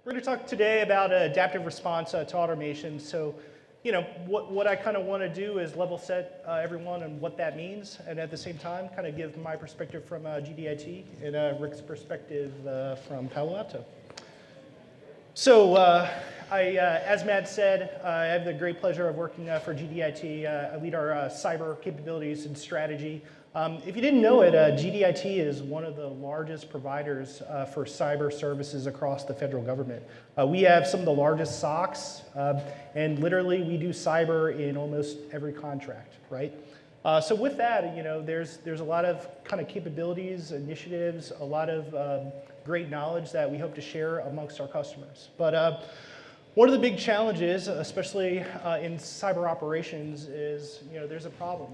We're going to talk today about adaptive response to automation. So, what I kind of want to do is level set everyone on what that means, and at the same time, kind of give my perspective from GDIT and Rick's perspective from Palo Alto. So, as Matt said, I have the great pleasure of working for GDIT. I lead our cyber capabilities and strategy. If you didn't know it, GDIT is one of the largest providers for cyber services across the federal government. We have some of the largest SOCs, and literally we do cyber in almost every contract, right? So with that, there's a lot of kind of capabilities, initiatives, a lot of great knowledge that we hope to share amongst our customers. But one of the big challenges, especially in cyber operations, is there's a problem.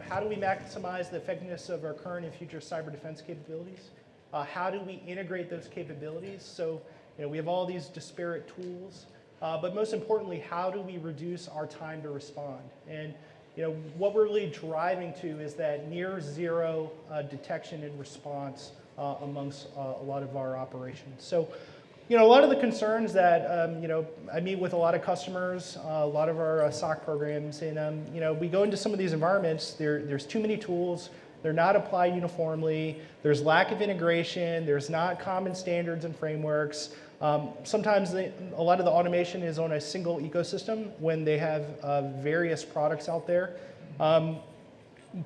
How do we maximize the effectiveness of our current and future cyber defense capabilities? How do we integrate those capabilities? So we have all these disparate tools, but most importantly, how do we reduce our time to respond? And what we're really driving to is that near zero detection and response amongst a lot of our operations. So, a lot of the concerns that, I meet with a lot of customers, a lot of our SOC programs, and, we go into some of these environments, there's too many tools, they're not applied uniformly, there's lack of integration, there's not common standards and frameworks. Sometimes a lot of the automation is on a single ecosystem when they have various products out there.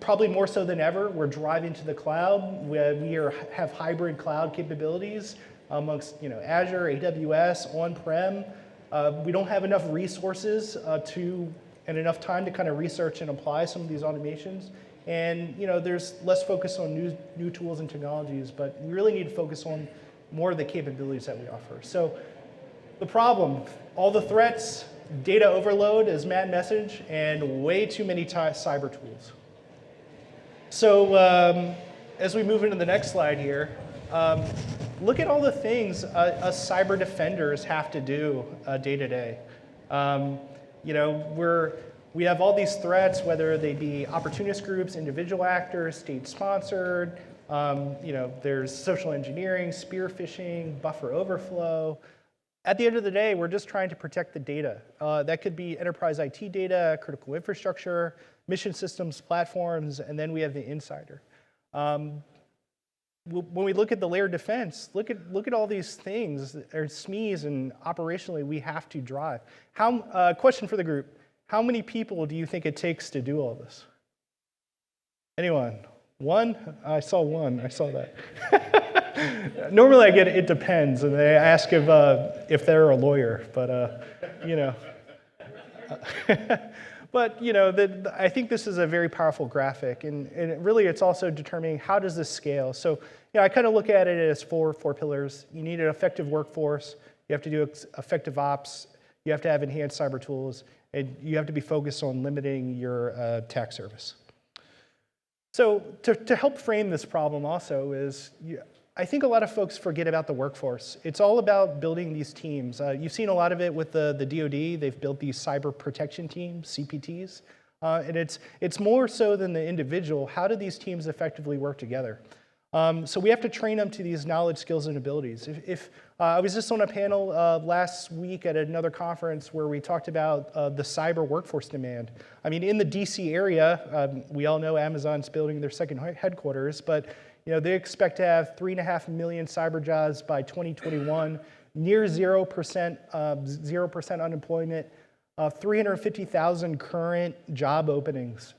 Probably more so than ever, we're driving to the cloud. We have hybrid cloud capabilities amongst Azure, AWS, on-prem. We don't have enough resources and enough time to kind of research and apply some of these automations. And there's less focus on new tools and technologies, but we really need to focus on more of the capabilities that we offer. So the problem, all the threats, data overload, as Matt messaged, and way too many cyber tools. So as we move into the next slide here, look at all the things us cyber defenders have to do day to day. We have all these threats, whether they be opportunist groups, individual actors, state-sponsored. There's social engineering, spear phishing, buffer overflow. At the end of the day, we're just trying to protect the data. That could be enterprise IT data, critical infrastructure, mission systems, platforms, and then we have the insider. When we look at the layered defense, look at all these things, or SMEs, and operationally we have to drive. Question for the group, how many people do you think it takes to do all this? Anyone? One? I saw one, I saw that. Normally I get it depends, and they ask if they're a lawyer, but But I think this is a very powerful graphic, and really it's also determining how does this scale. So I kind of look at it as four pillars. You need an effective workforce, you have to do effective ops, you have to have enhanced cyber tools, and you have to be focused on limiting your attack surface. So to help frame this problem also is, I think a lot of folks forget about the workforce. It's all about building these teams. You've seen a lot of it with the DoD. They've built these cyber protection teams, CPTs. And it's more so than the individual. How do these teams effectively work together? So we have to train them to these knowledge, skills, and abilities. I was just on a panel last week at another conference where we talked about the cyber workforce demand. I mean, in the DC area, we all know Amazon's building their second headquarters, but they expect to have 3.5 million cyber jobs by 2021, near 0% unemployment, 350,000 current job openings.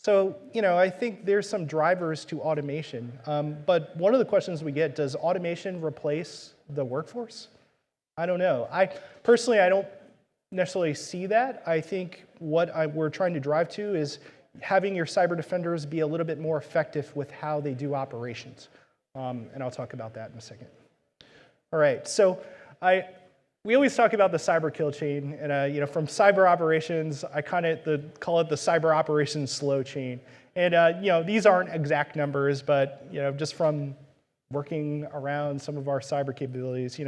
So, I think there's some drivers to automation. But one of the questions we get, does automation replace the workforce? I don't know. Personally, I don't necessarily see that. I think what we're trying to drive to is having your cyber defenders be a little bit more effective with how they do operations. And I'll talk about that in a second. All right, so we always talk about the cyber kill chain, and from cyber operations, I kind of call it the cyber operations slow chain. And these aren't exact numbers, but just from working around some of our cyber capabilities,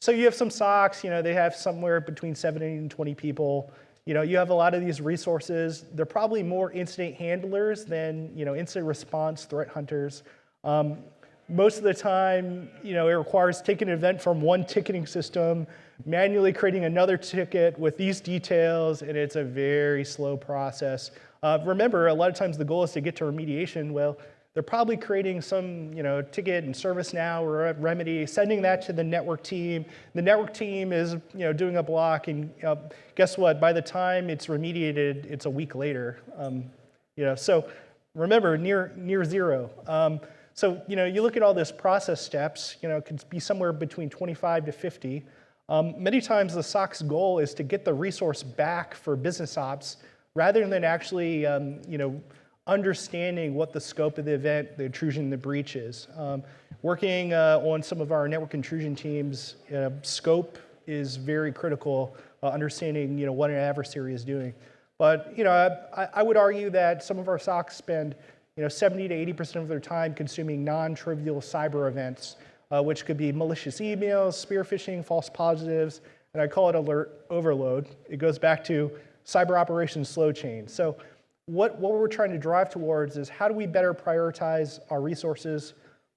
so you have some SOCs, they have somewhere between 7 and 20 people. You have a lot of these resources. They're probably more incident handlers than incident response threat hunters. most of the time, it requires taking an event from one ticketing system, manually creating another ticket with these details, and it's a very slow process. Remember, a lot of times the goal is to get to remediation. Well, they're probably creating some, ticket in ServiceNow or a remedy, sending that to the network team. The network team is, doing a block, and guess what? By the time it's remediated, it's a week later. So remember, near zero. So you look at all this process steps. It could be somewhere between 25 to 50. Many times the SOC's goal is to get the resource back for business ops, rather than actually, understanding what the scope of the event, the intrusion, the breach is. Working on some of our network intrusion teams, scope is very critical, understanding what an adversary is doing. But I would argue that some of our SOCs spend 70 to 80% of their time consuming non-trivial cyber events, which could be malicious emails, spear phishing, false positives, and I call it alert overload. It goes back to cyber operations slow chain. So what we're trying to drive towards is how do we better prioritize our resources,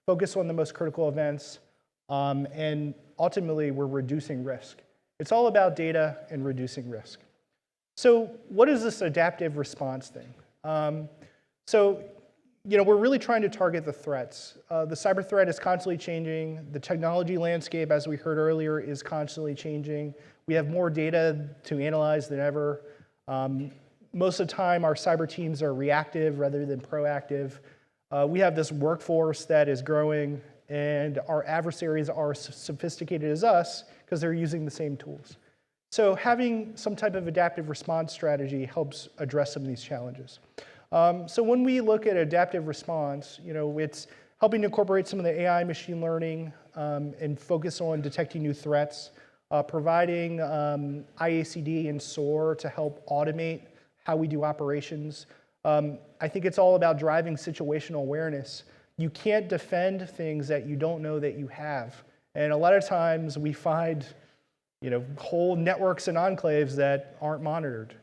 focus on the most critical events, and ultimately we're reducing risk. It's all about data and reducing risk. So what is this adaptive response thing? We're really trying to target the threats. The cyber threat is constantly changing. The technology landscape, as we heard earlier, is constantly changing. We have more data to analyze than ever. Most of the time, our cyber teams are reactive rather than proactive. We have this workforce that is growing, and our adversaries are as sophisticated as us because they're using the same tools. So having some type of adaptive response strategy helps address some of these challenges. So when we look at adaptive response, it's helping to incorporate some of the AI machine learning and focus on detecting new threats, providing IACD and SOAR to help automate how we do operations. I think it's all about driving situational awareness. You can't defend things that you don't know that you have. And a lot of times we find whole networks and enclaves that aren't monitored.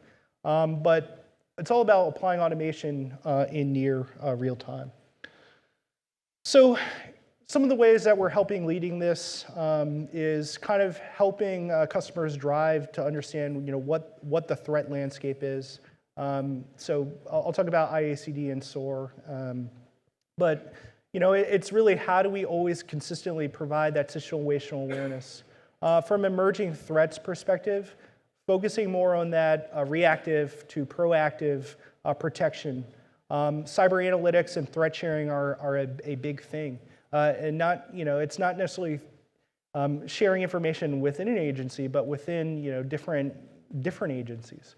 But it's all about applying automation in near real time. So some of the ways that we're helping leading this is kind of helping customers drive to understand what the threat landscape is. So I'll talk about IACD and SOAR. But it's really how do we always consistently provide that situational awareness. From emerging threats perspective, focusing more on that reactive to proactive protection. Cyber analytics and threat sharing are a big thing. And it's not necessarily sharing information within an agency, but within different agencies.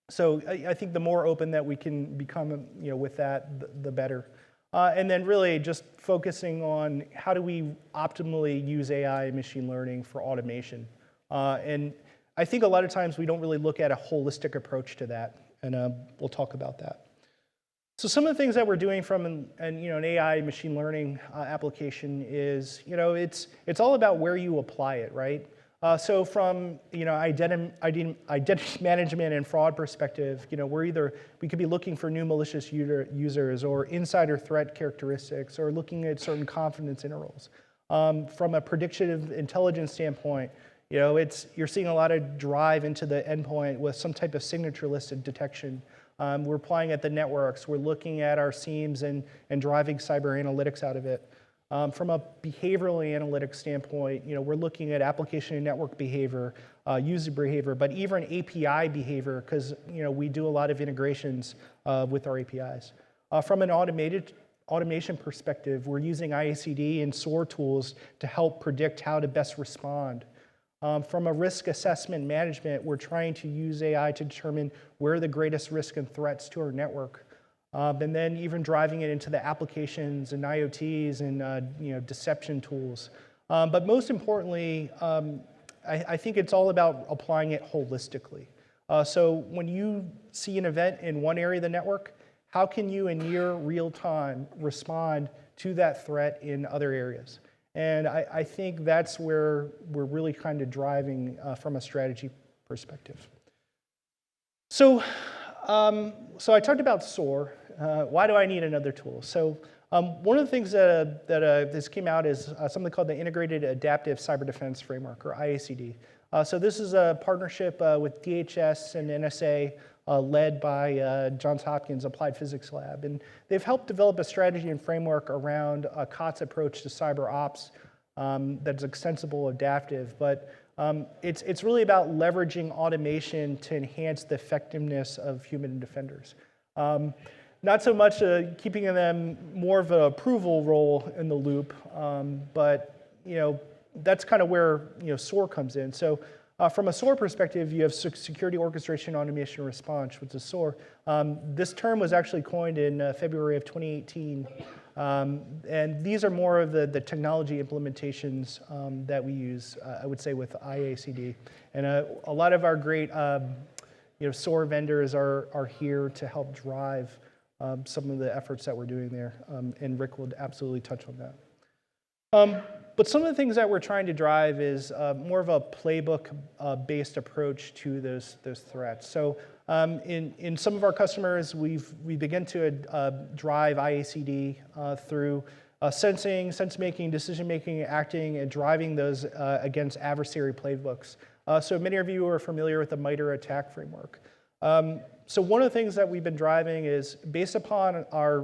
So I think the more open that we can become with that, the better. And then really just focusing on how do we optimally use AI and machine learning for automation. And I think a lot of times we don't really look at a holistic approach to that, and we'll talk about that. So some of the things that we're doing from an AI machine learning application is, it's all about where you apply it, right? So from identity management and fraud perspective, we could be looking for new malicious users or insider threat characteristics or looking at certain confidence intervals. From a predictive intelligence standpoint, you're seeing a lot of drive into the endpoint with some type of signature listed detection. We're applying at the networks. We're looking at our SIEMs and driving cyber analytics out of it. From a behavioral analytics standpoint, we're looking at application and network behavior, user behavior, but even API behavior, because we do a lot of integrations with our APIs. From an automation perspective, we're using IACD and SOAR tools to help predict how to best respond. From a risk assessment management, we're trying to use AI to determine where are the greatest risk and threats to our network. And then even driving it into the applications and IoTs and deception tools. But most importantly, I think it's all about applying it holistically. So when you see an event in one area of the network, how can you in near real time respond to that threat in other areas? And I think that's where we're really kind of driving from a strategy perspective. So I talked about SOAR, Why do I need another tool? So one of the things that this came out is something called the Integrated Adaptive Cyber Defense Framework, or IACD. So this is a partnership with DHS and NSA led by Johns Hopkins Applied Physics Lab. And they've helped develop a strategy and framework around COTS approach to cyber ops that's extensible, adaptive, but it's really about leveraging automation to enhance the effectiveness of human defenders. Not so much keeping them more of an approval role in the loop, but that's kind of where SOAR comes in. So from a SOAR perspective, you have security orchestration, automation, response, which is SOAR. This term was actually coined in February of 2018. And these are more of the technology implementations that we use, I would say, with IACD. And a lot of our great SOAR vendors are here to help drive some of the efforts that we're doing there. And Rick will absolutely touch on that. But some of the things that we're trying to drive is more of a playbook-based approach to those threats. So in some of our customers, we begin to drive IACD through sensing, sense-making, decision-making, acting, and driving those against adversary playbooks. So many of you are familiar with the MITRE ATT&CK framework. So one of the things that we've been driving is, based upon our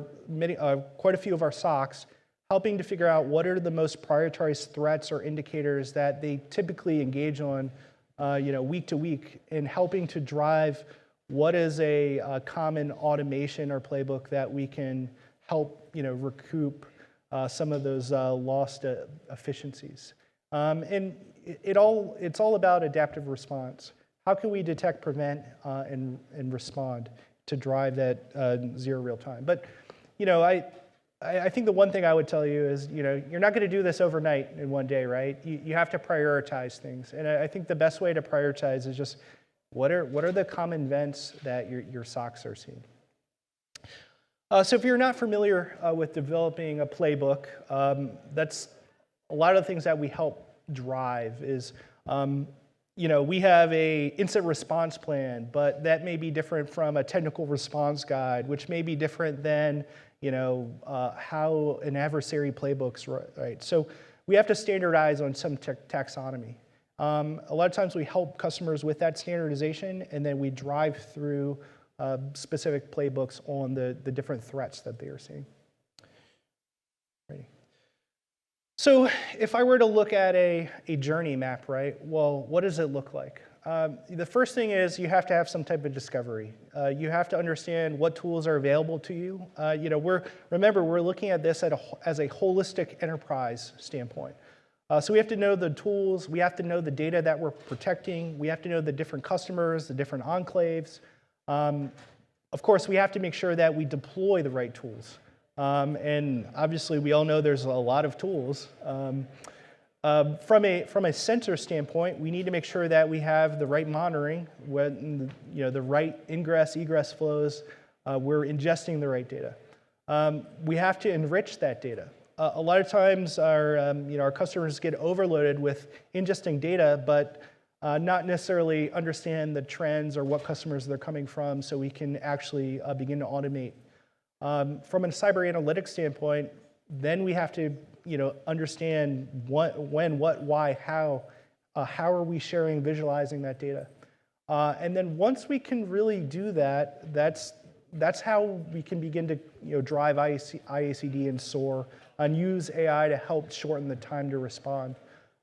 quite a few of our SOCs, helping to figure out what are the most prioritized threats or indicators that they typically engage on week to week, and helping to drive what is a common automation or playbook that we can help recoup some of those lost efficiencies. And it's all about adaptive response. How can we detect, prevent, and respond to drive that zero real time? But I think the one thing I would tell you is, you're not going to do this overnight in one day, right? You have to prioritize things. And I think the best way to prioritize is just what are the common events that your SOCs are seeing. So if you're not familiar with developing a playbook, that's a lot of the things that we help drive is, we have a incident response plan, but that may be different from a technical response guide, which may be different than how an adversary playbook's right. So we have to standardize on some taxonomy. A lot of times we help customers with that standardization, and then we drive through specific playbooks on the different threats that they are seeing. Ready. So if I were to look at a journey map, right, well, what does it look like? The first thing is you have to have some type of discovery. You have to understand what tools are available to you. Remember, we're looking at this as a holistic enterprise standpoint. So we have to know the tools, we have to know the data that we're protecting, we have to know the different customers, the different enclaves. Of course, we have to make sure that we deploy the right tools. And obviously, we all know there's a lot of tools. From a sensor standpoint, we need to make sure that we have the right monitoring, when the right ingress, egress flows, we're ingesting the right data. We have to enrich that data. A lot of times our customers get overloaded with ingesting data, but not necessarily understand the trends or what customers they're coming from, so we can actually begin to automate. From a cyber analytics standpoint, then we have to understand when, what, why, how are we sharing, visualizing that data. And then once we can really do that, that's how we can begin to drive IACD and SOAR and use AI to help shorten the time to respond.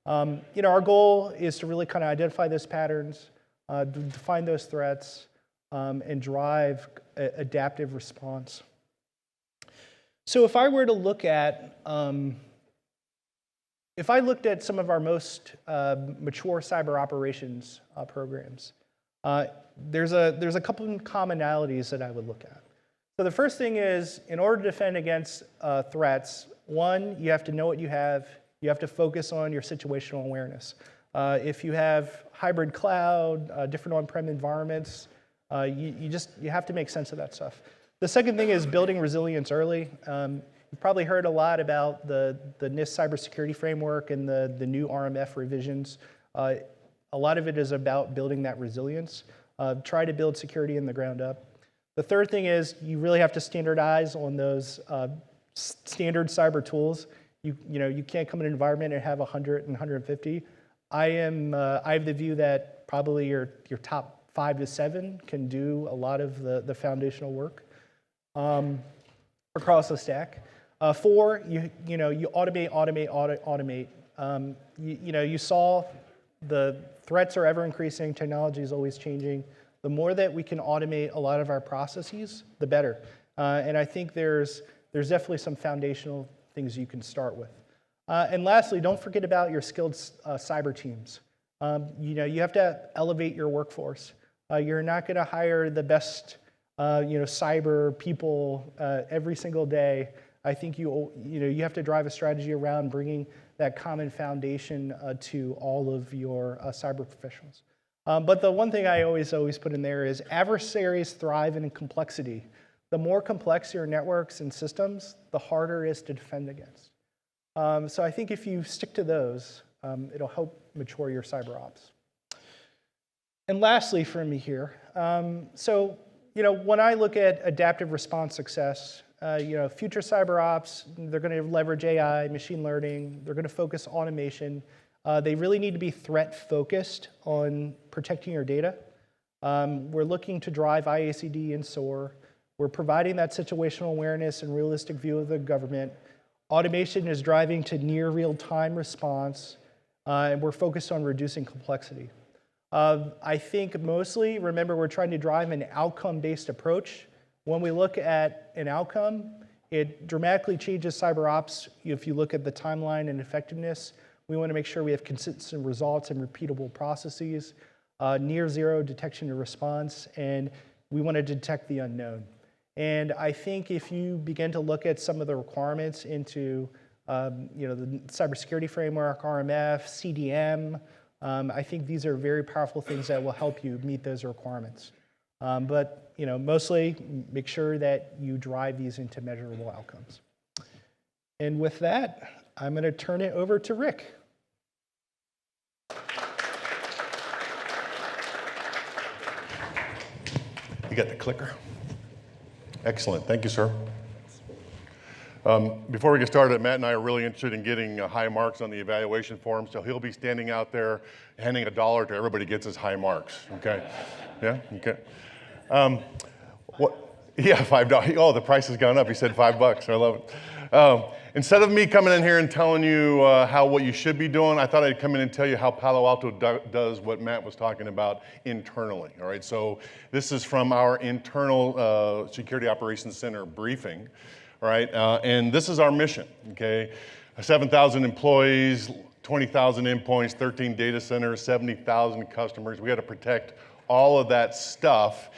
Our goal is to really kind of identify those patterns, define those threats, and drive adaptive response. So if I were to look at, if I looked at some of our most mature cyber operations programs, there's a couple of commonalities that I would look at. So the first thing is, in order to defend against threats, one, you have to know what you have. You have to focus on your situational awareness. If you have hybrid cloud, different on-prem environments, you have to make sense of that stuff. The second thing is building resilience early. You've probably heard a lot about the NIST cybersecurity framework and the new RMF revisions. A lot of it is about building that resilience. Try to build security in the ground up. The third thing is you really have to standardize on those standard cyber tools. You can't come in an environment and have 100 and 150. I have the view that probably your top 5 to 7 can do a lot of the foundational work across the stack. 4, you automate. You saw the threats are ever increasing, technology is always changing. The more that we can automate a lot of our processes, the better. And I think there's definitely some foundational things you can start with. And lastly, don't forget about your skilled cyber teams. You have to elevate your workforce. You're not going to hire the best cyber people every single day. I think you have to drive a strategy around bringing that common foundation to all of your cyber professionals. But the one thing I always put in there is adversaries thrive in complexity. The more complex your networks and systems, the harder it is to defend against. So I think if you stick to those, it'll help mature your cyber ops. And lastly for me here, when I look at adaptive response success, future cyber ops, they're going to leverage AI, machine learning, they're going to focus automation. They really need to be threat focused on protecting your data. We're looking to drive IACD and SOAR. We're providing that situational awareness and realistic view of the government. Automation is driving to near real-time response, and we're focused on reducing complexity. I think mostly, remember, we're trying to drive an outcome-based approach. When we look at an outcome, it dramatically changes cyber ops. If you look at the timeline and effectiveness, we want to make sure we have consistent results and repeatable processes, near zero detection and response, and we want to detect the unknown. And I think if you begin to look at some of the requirements into the cybersecurity framework, RMF, CDM, I think these are very powerful things that will help you meet those requirements. But mostly make sure that you drive these into measurable outcomes. And with that, I'm going to turn it over to Rick. You got the clicker? Excellent. Thank you, sir. Before we get started, Matt and I are really interested in getting high marks on the evaluation form, so he'll be standing out there handing $1 to everybody who gets his high marks, okay? Yeah? Okay. Yeah, $5. Oh, the price has gone up. He said $5. I love it. Instead of me coming in here and telling you what you should be doing, I thought I'd come in and tell you how Palo Alto does what Matt was talking about internally. All right, so this is from our internal Security Operations Center briefing. All right, and this is our mission. Okay, 7,000 employees, 20,000 endpoints, 13 data centers, 70,000 customers. We got to protect all of that stuff.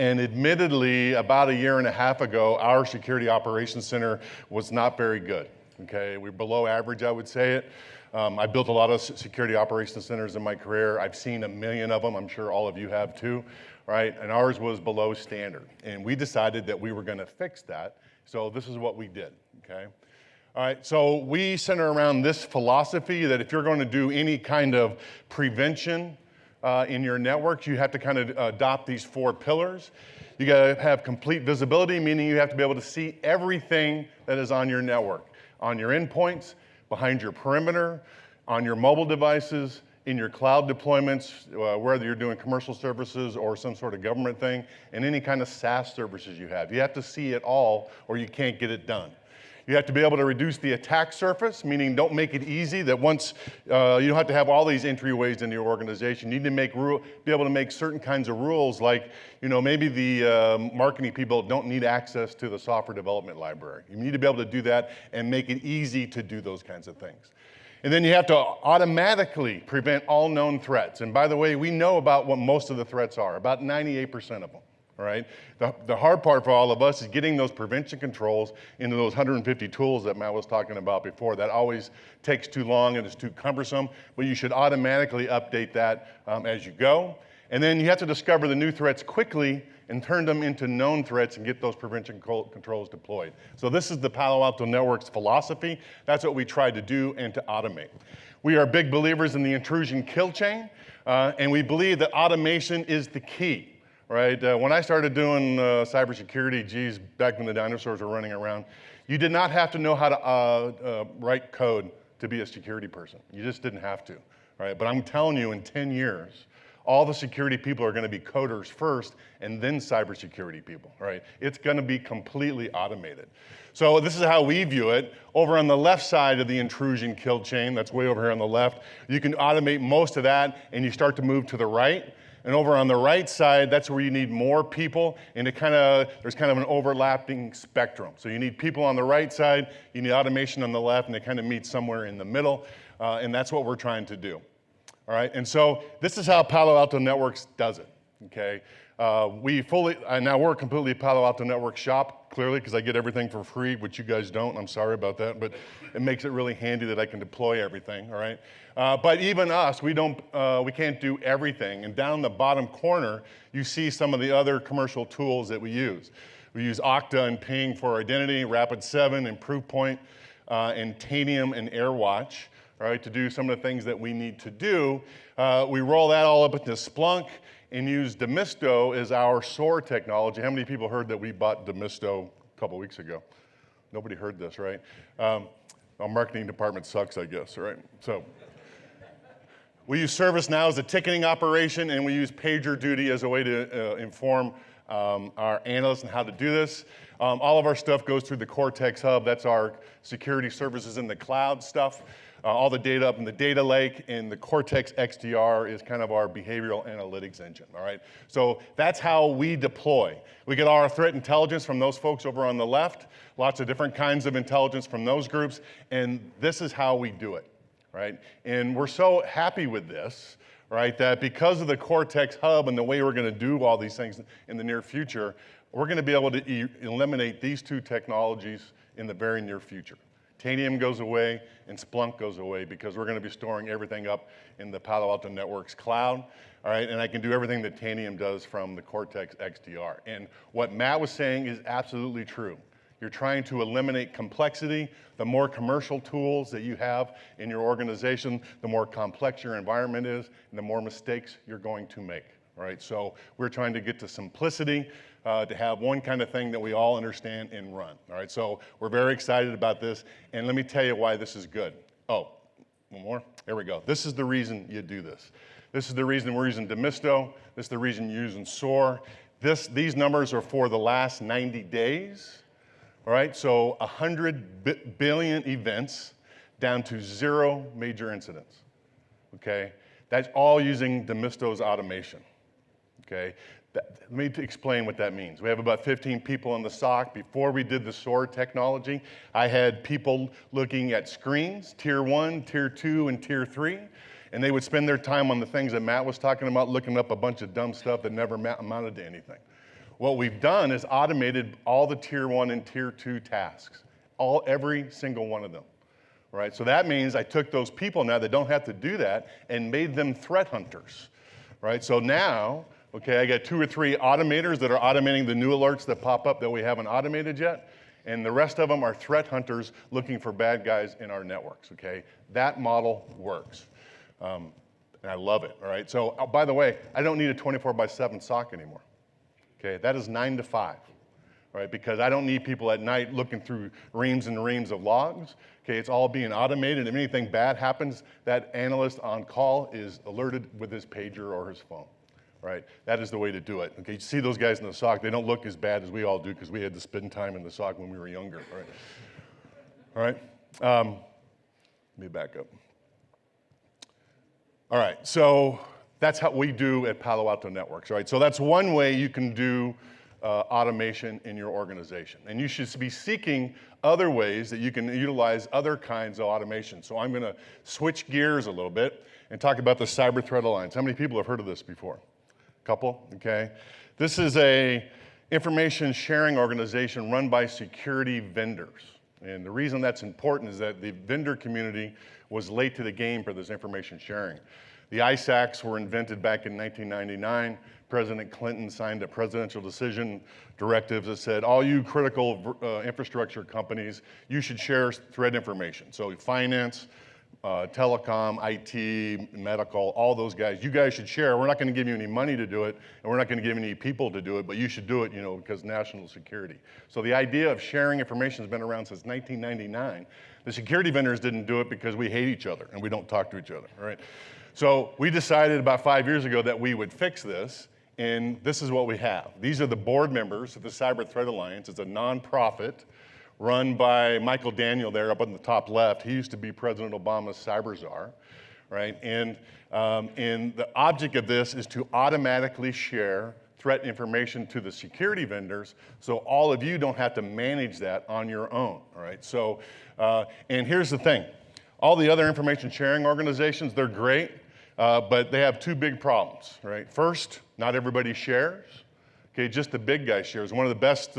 And admittedly, about a year and a half ago, our Security Operations Center was not very good, okay? We're below average, I would say it. I built a lot of Security Operations Centers in my career. I've seen 1 million of them. I'm sure all of you have too, right? And ours was below standard. And we decided that we were gonna fix that. So this is what we did, okay? All right, so we center around this philosophy that if you're gonna do any kind of prevention in your networks, you have to kind of adopt these 4 pillars. You gotta have complete visibility, meaning you have to be able to see everything that is on your network, on your endpoints, behind your perimeter, on your mobile devices, in your cloud deployments, whether you're doing commercial services or some sort of government thing, and any kind of SaaS services you have. You have to see it all or you can't get it done. You have to be able to reduce the attack surface, meaning don't make it easy that once, you don't have to have all these entryways in your organization. You need to be able to make certain kinds of rules like, maybe the marketing people don't need access to the software development library. You need to be able to do that and make it easy to do those kinds of things. And then you have to automatically prevent all known threats. And by the way, we know about what most of the threats are, about 98% of them. All right. The hard part for all of us is getting those prevention controls into those 150 tools that Matt was talking about before. That always takes too long and is too cumbersome, but you should automatically update that as you go. And then you have to discover the new threats quickly and turn them into known threats and get those prevention controls deployed. So this is the Palo Alto Networks philosophy. That's what we try to do and to automate. We are big believers in the intrusion kill chain, and we believe that automation is the key. right? When I started doing cybersecurity, geez, back when the dinosaurs were running around, you did not have to know how to write code to be a security person. You just didn't have to, right? But I'm telling you, in 10 years, all the security people are gonna be coders first and then cybersecurity people, right? It's gonna be completely automated. So this is how we view it. Over on the left side of the intrusion kill chain, that's way over here on the left, you can automate most of that and you start to move to the right. And over on the right side, that's where you need more people, and there's kind of an overlapping spectrum. So you need people on the right side, you need automation on the left, and they kind of meet somewhere in the middle, and that's what we're trying to do. All right, and so this is how Palo Alto Networks does it, okay? Now we're a completely Palo Alto Networks shop, clearly, because I get everything for free, which you guys don't. I'm sorry about that, but it makes it really handy that I can deploy everything, all right? But even us, we can't do everything. And down the bottom corner, you see some of the other commercial tools that we use. We use Okta and Ping for identity, Rapid7 and Proofpoint, and Tanium and AirWatch, all right, to do some of the things that we need to do. We roll that all up into Splunk and use Demisto as our SOAR technology. How many people heard that we bought Demisto a couple weeks ago? Nobody heard this, right? Our marketing department sucks, I guess, right? So we use ServiceNow as a ticketing operation, and we use PagerDuty as a way to inform our analysts on how to do this. All of our stuff goes through the Cortex Hub. That's our security services in the cloud stuff. All the data up in the data lake, and the Cortex XDR is kind of our behavioral analytics engine, all right? So that's how we deploy. We get all our threat intelligence from those folks over on the left, lots of different kinds of intelligence from those groups, and this is how we do it, right? And we're so happy with this, right, that because of the Cortex Hub and the way we're gonna do all these things in the near future, we're gonna be able to eliminate these two technologies in the very near future. Tanium goes away and Splunk goes away because we're gonna be storing everything up in the Palo Alto Networks cloud, all right? And I can do everything that Tanium does from the Cortex XDR. And what Matt was saying is absolutely true. You're trying to eliminate complexity. The more commercial tools that you have in your organization, the more complex your environment is, and the more mistakes you're going to make, right? So we're trying to get to simplicity, to have one kind of thing that we all understand and run, all right? So we're very excited about this, and let me tell you why this is good. Oh, one more? There we go. This is the reason you do this. This is the reason we're using Demisto. This is the reason you're using SOAR. These numbers are for the last 90 days, all right? So 100 billion events down to 0 major incidents, okay? That's all using Demisto's automation, okay? Let me explain what that means. We have about 15 people in the SOC. Before we did the SOAR technology, I had people looking at screens, tier 1, tier 2, and tier 3, and they would spend their time on the things that Matt was talking about, looking up a bunch of dumb stuff that never amounted to anything. What we've done is automated all the tier 1 and tier 2 tasks, every single one of them, right? So that means I took those people now that don't have to do that and made them threat hunters, right? So now, okay, I got 2 or 3 automators that are automating the new alerts that pop up that we haven't automated yet, and the rest of them are threat hunters looking for bad guys in our networks, okay? That model works, and I love it, all right? So, by the way, I don't need a 24/7 SOC anymore, okay? That is 9 to 5, right? Because I don't need people at night looking through reams and reams of logs, okay? It's all being automated. If anything bad happens, that analyst on call is alerted with his pager or his phone. Right, that is the way to do it. Okay, you see those guys in the SOC, they don't look as bad as we all do because we had to spend time in the SOC when we were younger, right? All right, let me back up. All right, so that's how we do at Palo Alto Networks, right? So that's one way you can do automation in your organization. And you should be seeking other ways that you can utilize other kinds of automation. So I'm gonna switch gears a little bit and talk about the Cyber Threat Alliance. How many people have heard of this before? Couple, okay. This is a information sharing organization run by security vendors. And the reason that's important is that the vendor community was late to the game for this information sharing. The ISACs were invented back in 1999. President Clinton signed a presidential decision directives that said, all you critical infrastructure companies, you should share threat information. So finance, telecom, IT, medical, all those guys. You guys should share. We're not going to give you any money to do it, and we're not going to give any people to do it, but you should do it, because national security. So the idea of sharing information has been around since 1999. The security vendors didn't do it because we hate each other and we don't talk to each other, right? So we decided about 5 years ago that we would fix this, and this is what we have. These are the board members of the Cyber Threat Alliance. It's a nonprofit run by Michael Daniel there up on the top left. He used to be President Obama's cyber czar, right? And the object of this is to automatically share threat information to the security vendors so all of you don't have to manage that on your own, all right? So, and here's the thing. All the other information sharing organizations, they're great, but they have two big problems, right? First, not everybody shares. Okay, just the big guy shares. One of the best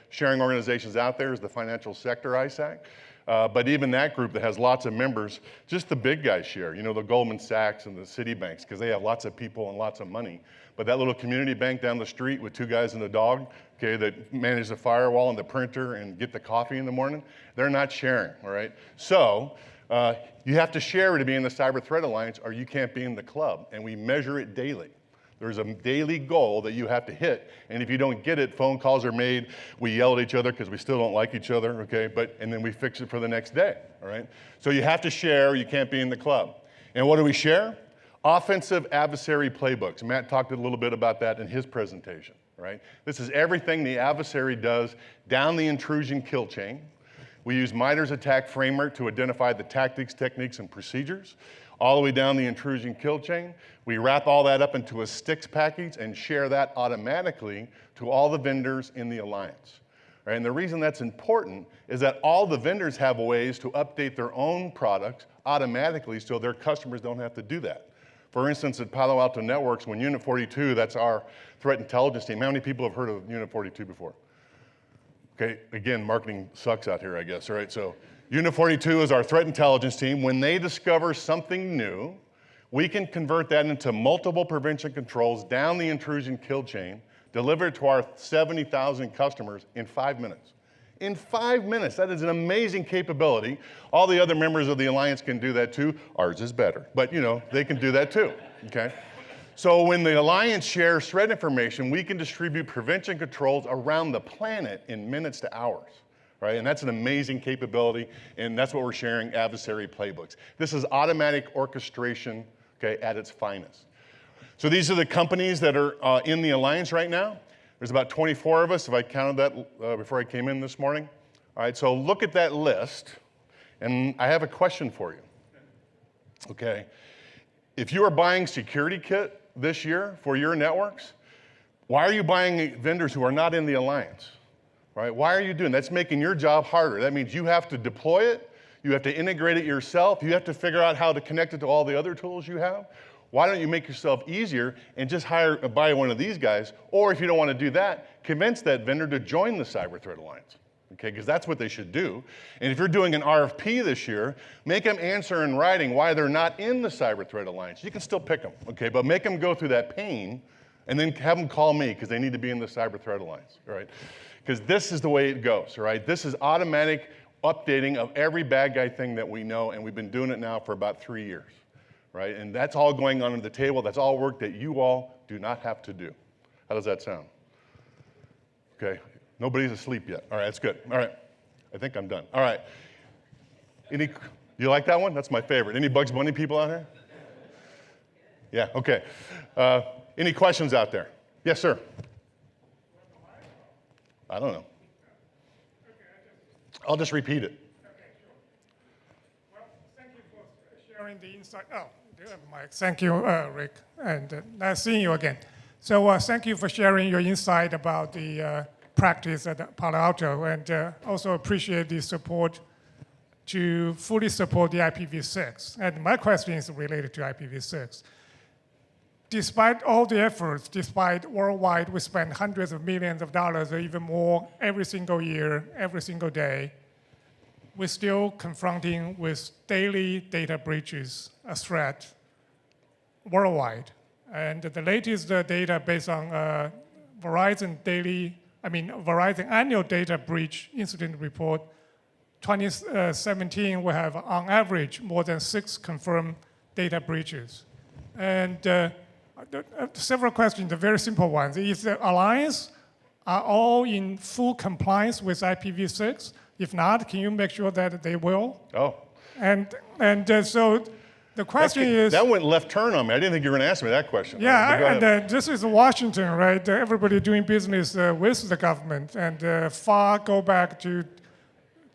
sharing organizations out there is the financial sector, ISAC. But even that group that has lots of members, just the big guys share. The Goldman Sachs and the Citibanks, because they have lots of people and lots of money. But that little community bank down the street with two guys and a dog, okay, that manage the firewall and the printer and get the coffee in the morning, they're not sharing, all right? So you have to share to be in the Cyber Threat Alliance or you can't be in the club, and we measure it daily. There's a daily goal that you have to hit, and if you don't get it, phone calls are made, we yell at each other because we still don't like each other, okay, and then we fix it for the next day, all right? So you have to share, you can't be in the club. And what do we share? Offensive adversary playbooks. Matt talked a little bit about that in his presentation, right? This is everything the adversary does down the intrusion kill chain. We use MITRE's ATT&CK framework to identify the tactics, techniques, and procedures all the way down the intrusion kill chain. We wrap all that up into a sticks package and share that automatically to all the vendors in the alliance. Right? And the reason that's important is that all the vendors have ways to update their own products automatically so their customers don't have to do that. For instance, at Palo Alto Networks, when Unit 42, that's our threat intelligence team, how many people have heard of Unit 42 before? Okay, again, marketing sucks out here, I guess, all right? So Unit 42 is our threat intelligence team. When they discover something new, we can convert that into multiple prevention controls down the intrusion kill chain, deliver it to our 70,000 customers in 5 minutes. In 5 minutes, that is an amazing capability. All the other members of the Alliance can do that too. Ours is better, but they can do that too, okay? So when the Alliance shares threat information, we can distribute prevention controls around the planet in minutes to hours. Right? And that's an amazing capability, and that's what we're sharing, adversary playbooks. This is automatic orchestration, okay, at its finest. So these are the companies that are in the Alliance right now. There's about 24 of us, if I counted that before I came in this morning. All right, so look at that list, and I have a question for you. Okay, if you are buying security kit this year for your networks, why are you buying vendors who are not in the Alliance? Right? Why are you doing that? That's making your job harder. That means you have to deploy it, you have to integrate it yourself, you have to figure out how to connect it to all the other tools you have. Why don't you make yourself easier and just buy one of these guys, or if you don't want to do that, convince that vendor to join the Cyber Threat Alliance, okay? Because that's what they should do. And if you're doing an RFP this year, make them answer in writing why they're not in the Cyber Threat Alliance. You can still pick them, okay? But make them go through that pain and then have them call me because they need to be in the Cyber Threat Alliance, all right? Because this is the way it goes, all right? This is automatic updating of every bad guy thing that we know, and we've been doing it now for about 3 years, right? And that's all going on at the table. That's all work that you all do not have to do. How does that sound? Okay, nobody's asleep yet. All right, that's good. All right, I think I'm done. All right. You like that one? That's my favorite. Any Bugs Bunny people out here? Yeah, okay. Any questions out there? Yes, sir. I don't know. I'll just repeat it. Okay, sure. Well, thank you for sharing the insight. Oh, do you have a mic? Thank you, Rick, and nice seeing you again. So thank you for sharing your insight about the practice at Palo Alto, and also appreciate the support to fully support the IPv6. And my question is related to IPv6. Despite all the efforts, despite worldwide we spend hundreds of millions of dollars or even more every single year, every single day, we're still confronting with daily data breaches, a threat worldwide. And the latest data based on Verizon annual data breach incident report 2017, we have on average more than 6 confirmed data breaches. And several questions, the very simple ones. Is the alliance are all in full compliance with IPv6? If not, can you make sure that they will? Oh, And so the question is, that went left turn on me. I didn't think you were going to ask me that question. But go and ahead. this is Washington, right? Everybody doing business with the government, and FAR go back to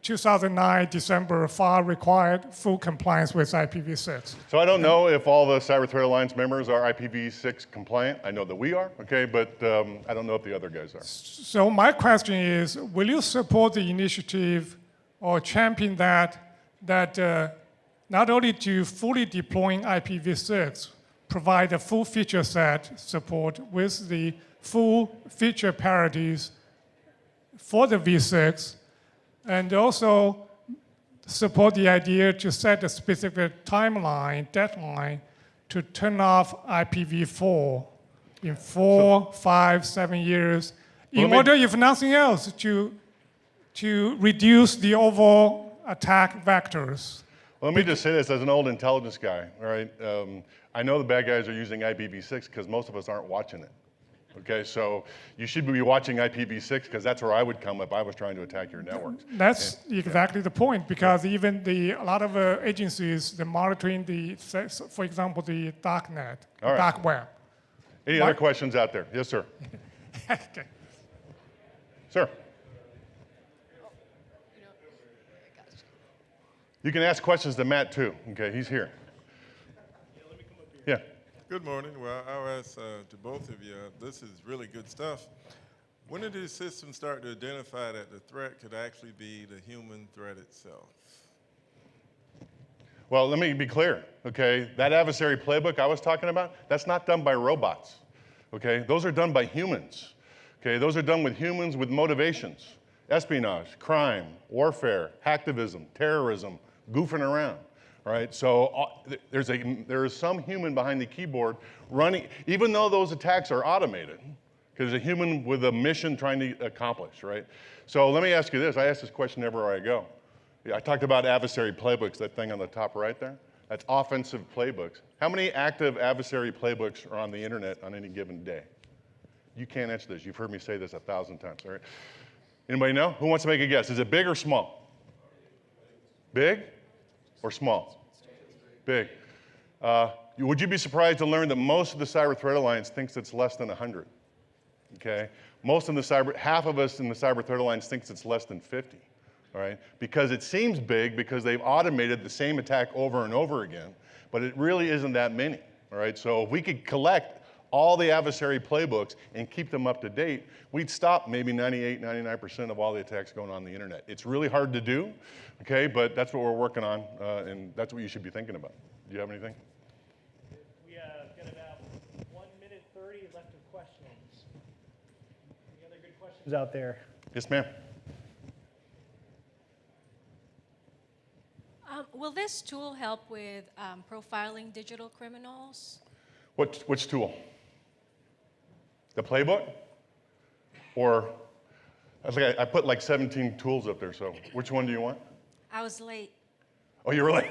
2009 December. FAR required full compliance with IPv6. So I don't know if all the Cyber Threat Alliance members are IPv6 compliant. I know that we are, okay, but I don't know if the other guys are. So my question is, will you support the initiative or champion that not only to fully deploying IPv6, provide a full feature set support with the full feature parodies for the v6, and also support the idea to set a specific timeline, deadline, to turn off IPv4 in 4, 5, 7 years, in order, if nothing else, to reduce the overall attack vectors. Well, let me just say this as an old intelligence guy, all right? I know the bad guys are using IPv6 because most of us aren't watching it. Okay, so you should be watching IPv6 because that's where I would come if I was trying to attack your networks. That's exactly the point, because even a lot of agencies, they're monitoring for example, the darknet, All right. dark web. Any other questions out there? Yes, sir. Okay. Sir. You can ask questions to Matt too. Okay, he's here. Yeah. Good morning. Well, I'll ask to both of you, this is really good stuff. When did these systems start to identify that the threat could actually be the human threat itself? Well, let me be clear, okay? That adversary playbook I was talking about, that's not done by robots, okay? Those are done by humans, okay? Those are done with humans with motivations, espionage, crime, warfare, hacktivism, terrorism, goofing around, all right? So there is some human behind the keyboard running, even though those attacks are automated, because there's a human with a mission trying to accomplish, right? So let me ask you this. I ask this question everywhere I go. I talked about adversary playbooks, that thing on the top right there. That's offensive playbooks. How many active adversary playbooks are on the internet on any given day? You can't answer this. You've heard me say this 1,000 times, all right? Anybody know? Who wants to make a guess? Is it big or small? Big or small? Big. Would you be surprised to learn that most of the Cyber Threat Alliance thinks it's less than 100? Okay? Half of us in the Cyber Threat Alliance thinks it's less than 50. All right? Because it seems big because they've automated the same attack over and over again, but it really isn't that many. All right? So if we could collect all the adversary playbooks and keep them up to date, we'd stop maybe 98, 99% of all the attacks going on the internet. It's really hard to do, okay? But that's what we're working on, and that's what you should be thinking about. Do you have anything? We got about 1 minute 30 left of questions. Any other good questions out there? Yes, ma'am. Will this tool help with profiling digital criminals? Which tool? The playbook? Or, I put like 17 tools up there, so which one do you want? I was late. Oh, you were late?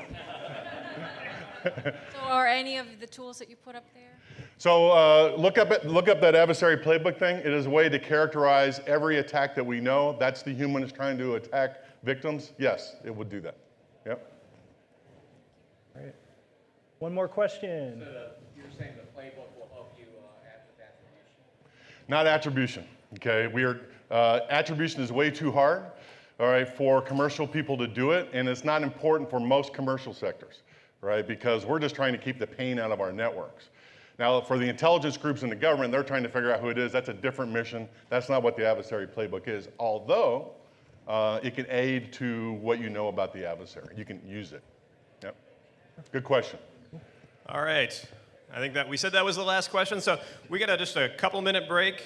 So are any of the tools that you put up there? So look up that adversary playbook thing. It is a way to characterize every attack that we know. That's the humans trying to attack victims. Yes, it would do that. Yep. All right. One more question. So you're saying the playbook will help you add with attribution? Not attribution, okay? Attribution is way too hard, all right, for commercial people to do it, and it's not important for most commercial sectors, right? Because we're just trying to keep the pain out of our networks. Now, for the intelligence groups in the government, they're trying to figure out who it is. That's a different mission. That's not what the adversary playbook is, although it can aid to what you know about the adversary. You can use it. Yep. Good question. All right. I think that we said that was the last question. So we got just a couple-minute break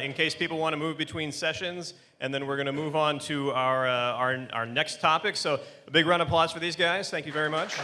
in case people want to move between sessions, and then we're going to move on to our next topic. So a big round of applause for these guys. Thank you very much.